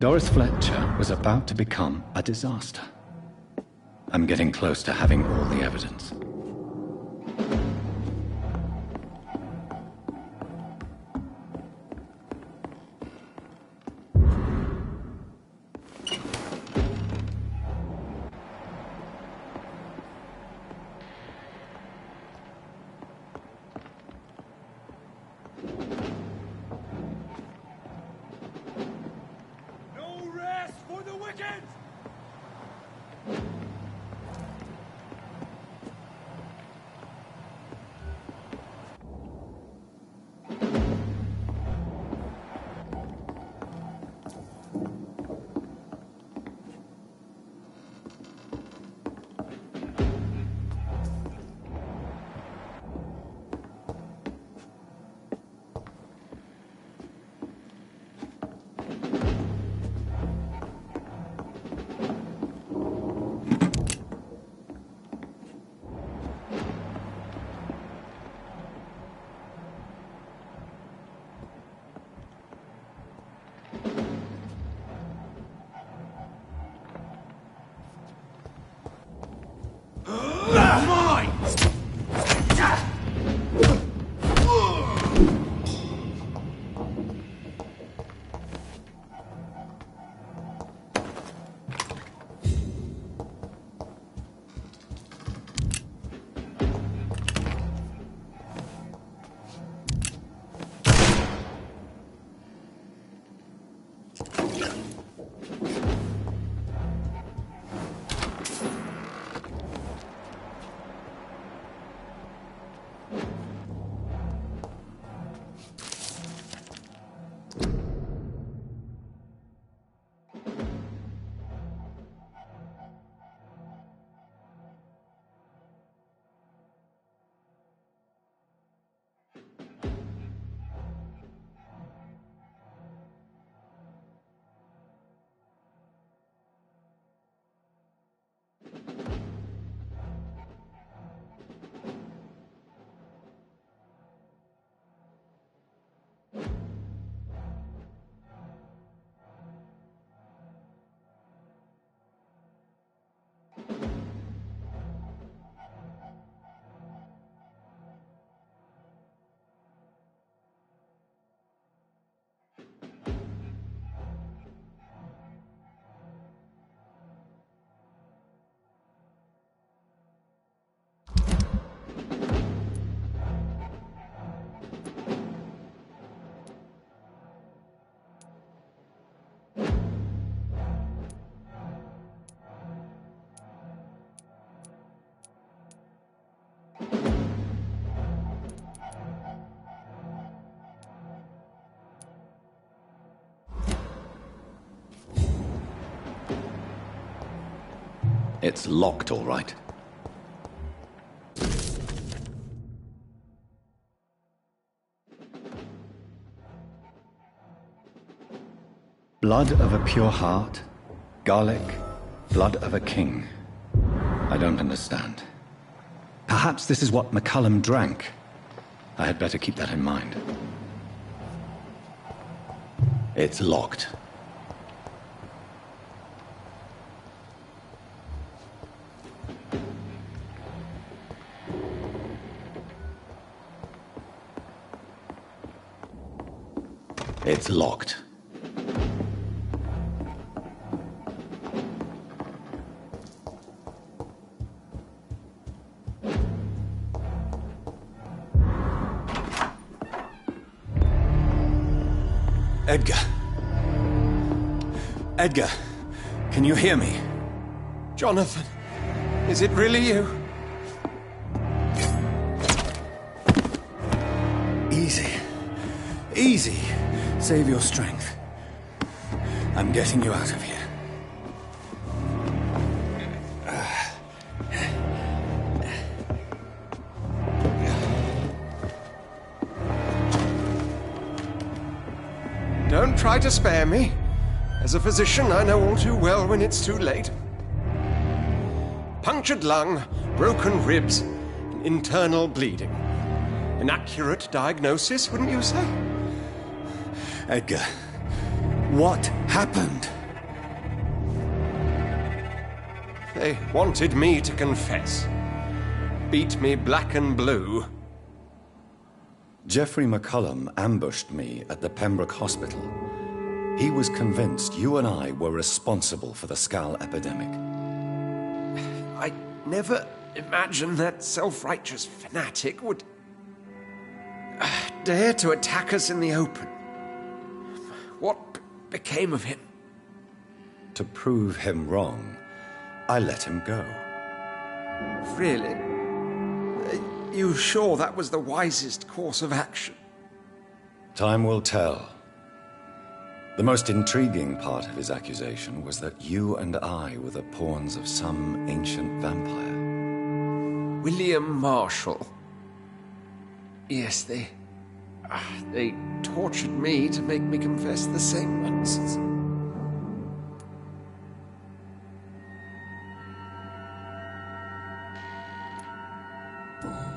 Doris Fletcher was about to become a disaster. I'm getting close to having all the evidence. It's locked, all right. Blood of a pure heart, garlic, blood of a king. I don't understand. Perhaps this is what McCullum drank. I had better keep that in mind. It's locked. It's locked. Edgar. Edgar, can you hear me? Jonathan, is it really you? Easy. Easy. Save your strength. I'm getting you out of here. Don't try to spare me. As a physician, I know all too well when it's too late. Punctured lung, broken ribs, and internal bleeding. An accurate diagnosis, wouldn't you say? Edgar, what happened? They wanted me to confess. Beat me black and blue. Jeffrey McCullum ambushed me at the Pembroke Hospital. He was convinced you and I were responsible for the Skal epidemic. I never imagined that self-righteous fanatic would dare to attack us in the open. What became of him? To prove him wrong, I let him go. Really? Are you sure that was the wisest course of action? Time will tell. The most intriguing part of his accusation was that you and I were the pawns of some ancient vampire. William Marshall. Yes, they tortured me to make me confess the same nonsense.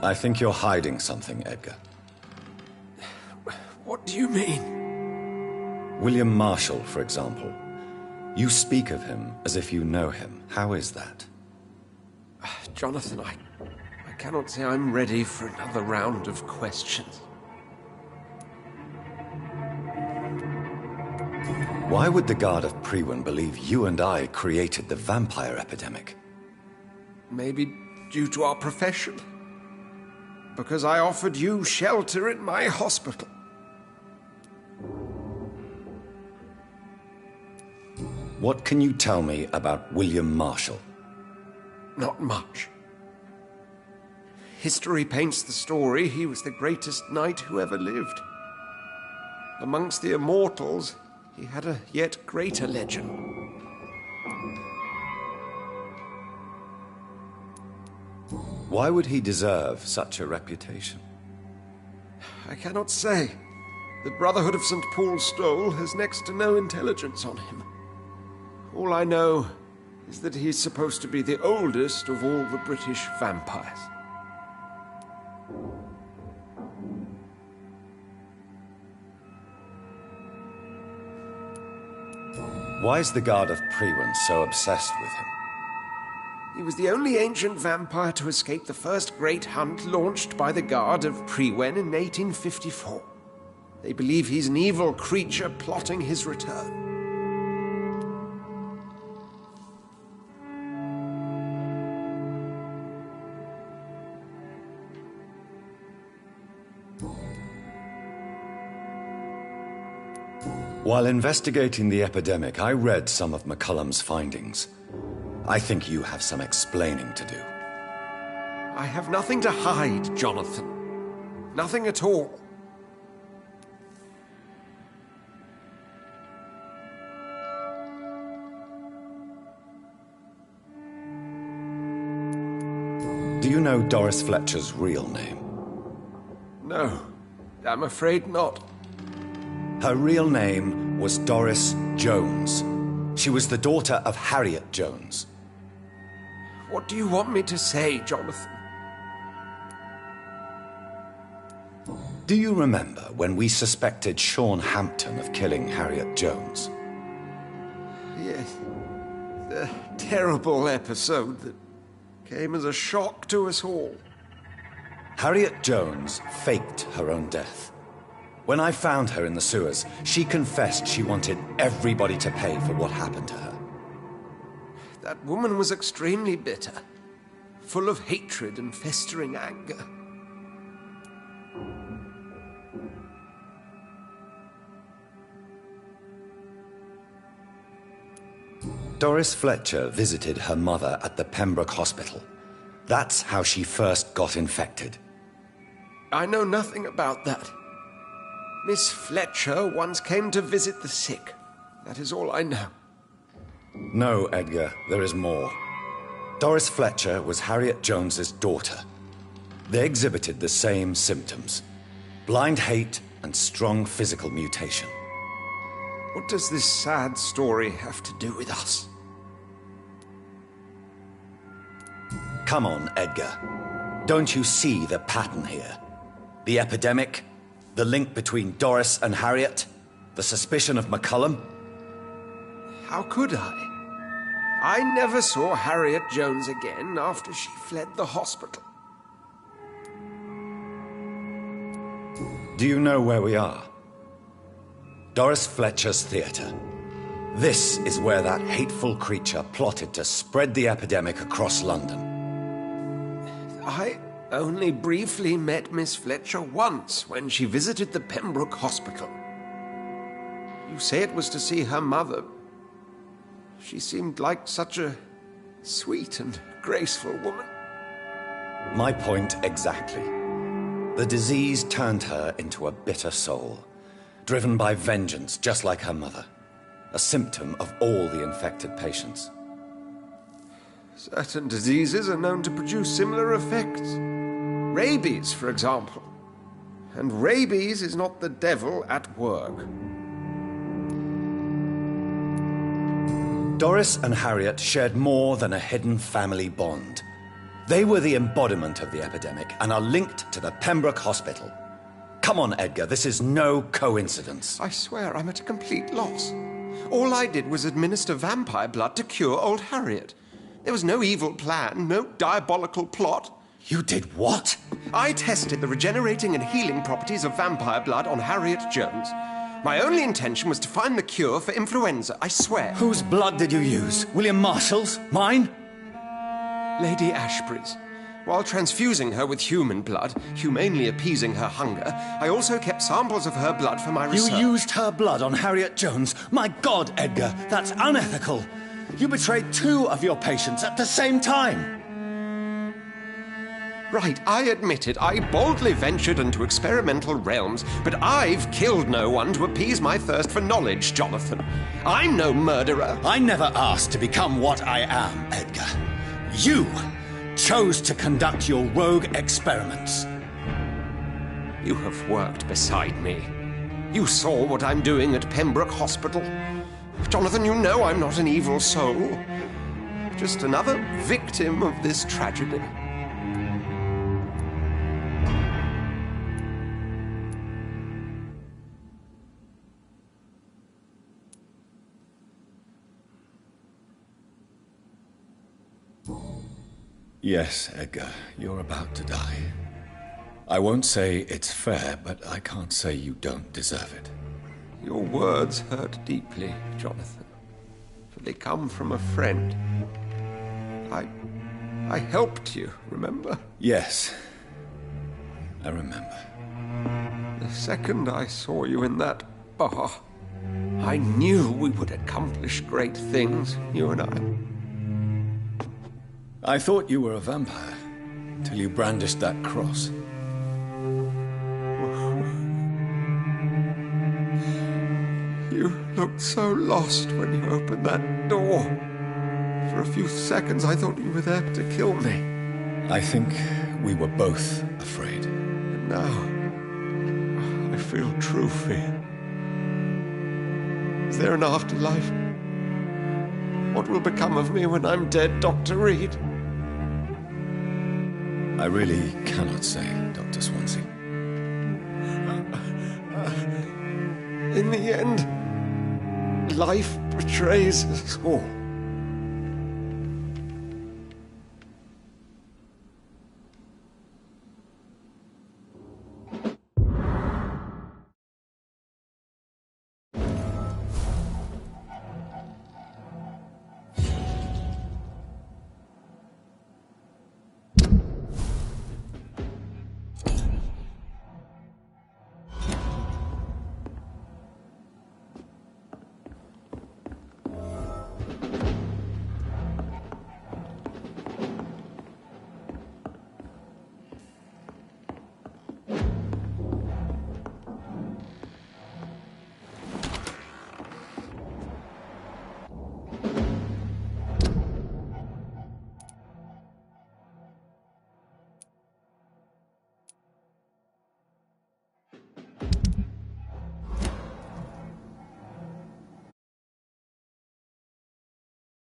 I think you're hiding something, Edgar. What do you mean? William Marshall, for example. You speak of him as if you know him. How is that? Jonathan, I cannot say I'm ready for another round of questions. Why would the Guard of Priwen believe you and I created the vampire epidemic? Maybe due to our profession. Because I offered you shelter in my hospital. What can you tell me about William Marshall? Not much. History paints the story he was the greatest knight who ever lived. Amongst the immortals, he had a yet greater legend. Why would he deserve such a reputation? I cannot say. The Brotherhood of St. Paul's Stole has next to no intelligence on him. All I know is that he's supposed to be the oldest of all the British vampires. Why is the Guard of Priwen so obsessed with him? He was the only ancient vampire to escape the first great hunt launched by the Guard of Priwen in 1854. They believe he's an evil creature plotting his return. While investigating the epidemic, I read some of McCullum's findings. I think you have some explaining to do. I have nothing to hide, Jonathan. Nothing at all. know Doris Fletcher's real name? No, I'm afraid not. Her real name was Doris Jones. She was the daughter of Harriet Jones. What do you want me to say, Jonathan? Do you remember when we suspected Sean Hampton of killing Harriet Jones? Yes. The terrible episode that came as a shock to us all. Harriet Jones faked her own death. When I found her in the sewers, she confessed she wanted everybody to pay for what happened to her. That woman was extremely bitter, full of hatred and festering anger. Doris Fletcher visited her mother at the Pembroke Hospital. That's how she first got infected. I know nothing about that. Miss Fletcher once came to visit the sick. That is all I know. No, Edgar, there is more. Doris Fletcher was Harriet Jones's daughter. They exhibited the same symptoms: blind hate and strong physical mutation. What does this sad story have to do with us? Come on, Edgar. Don't you see the pattern here? The epidemic, the link between Doris and Harriet, the suspicion of McCullum? How could I? I never saw Harriet Jones again after she fled the hospital. Do you know where we are? Doris Fletcher's theatre. This is where that hateful creature plotted to spread the epidemic across London. I only briefly met Miss Fletcher once when she visited the Pembroke Hospital. You say it was to see her mother. She seemed like such a sweet and graceful woman. My point exactly. The disease turned her into a bitter soul, driven by vengeance just like her mother. A symptom of all the infected patients. Certain diseases are known to produce similar effects. Rabies, for example. And rabies is not the devil at work. Doris and Harriet shared more than a hidden family bond. They were the embodiment of the epidemic and are linked to the Pembroke Hospital. Come on, Edgar, this is no coincidence. I swear I'm at a complete loss. All I did was administer vampire blood to cure old Harriet. There was no evil plan, no diabolical plot. You did what? I tested the regenerating and healing properties of vampire blood on Harriet Jones. My only intention was to find the cure for influenza, I swear. Whose blood did you use? William Marshall's? Mine? Lady Ashbury's. While transfusing her with human blood, humanely appeasing her hunger, I also kept samples of her blood for my research. You used her blood on Harriet Jones? My God, Edgar, that's unethical. You betrayed 2 of your patients at the same time. Right, I admit it. I boldly ventured into experimental realms, but I've killed no one to appease my thirst for knowledge, Jonathan. I'm no murderer. I never asked to become what I am, Edgar. You chose to conduct your rogue experiments. You have worked beside me. You saw what I'm doing at Pembroke Hospital. Jonathan, you know I'm not an evil soul. Just another victim of this tragedy. Yes, Edgar, you're about to die. I won't say it's fair, but I can't say you don't deserve it. Your words hurt deeply, Jonathan, for they come from a friend. I helped you, remember? Yes, I remember. The second I saw you in that bar, I knew we would accomplish great things, you and I. I thought you were a vampire, till you brandished that cross. You looked so lost when you opened that door. For a few seconds I thought you were there to kill me. I think We were both afraid. And now, I feel true fear. Is there an afterlife? What will become of me when I'm dead, Dr. Reed? I really cannot say, Dr. Swansea. In the end, life betrays us all.